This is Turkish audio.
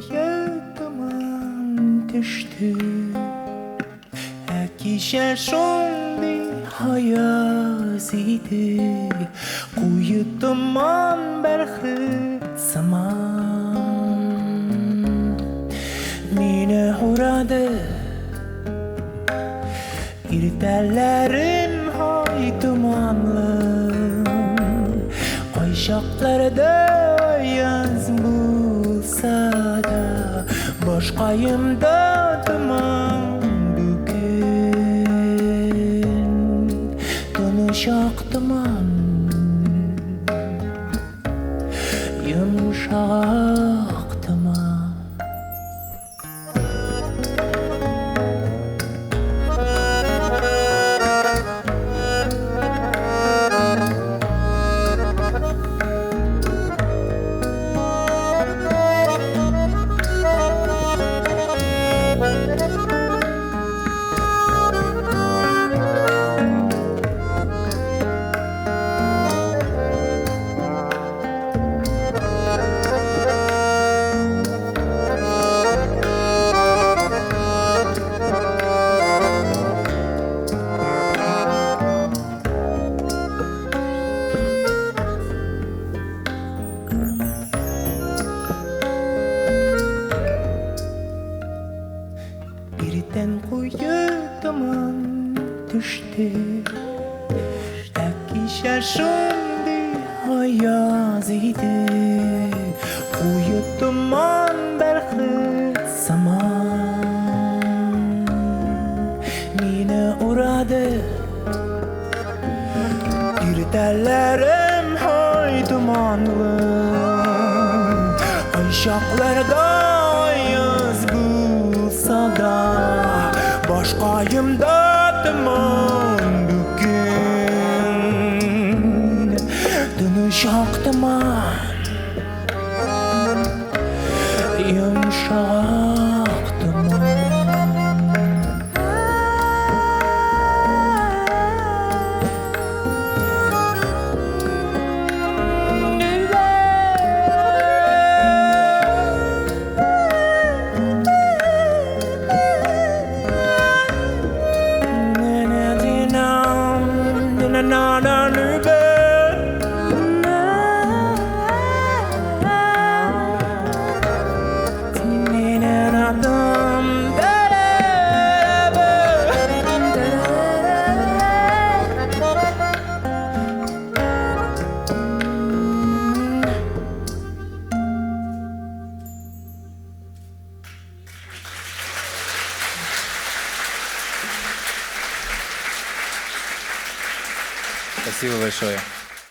kuyu tоман düştü. Kişi şundi hayaz idi. Kuyu tоман berhi zaman. Mine uğradı irtelerim hay dumanlı. Kayşaklarda yaz bulsa da başkayımda duman bugün. Tanışak duman, yumuşak duman. Birden kuyu duman düştü. Kişi şimdi hayaz idi. Kuyu duman berhi zaman. Mine uğradı irtelerim hay dumanlı. Ayşaklarda yaz bulsa da başkayımda duman bugün. Tanışak duman, yumuşak duman. Спасибо большое.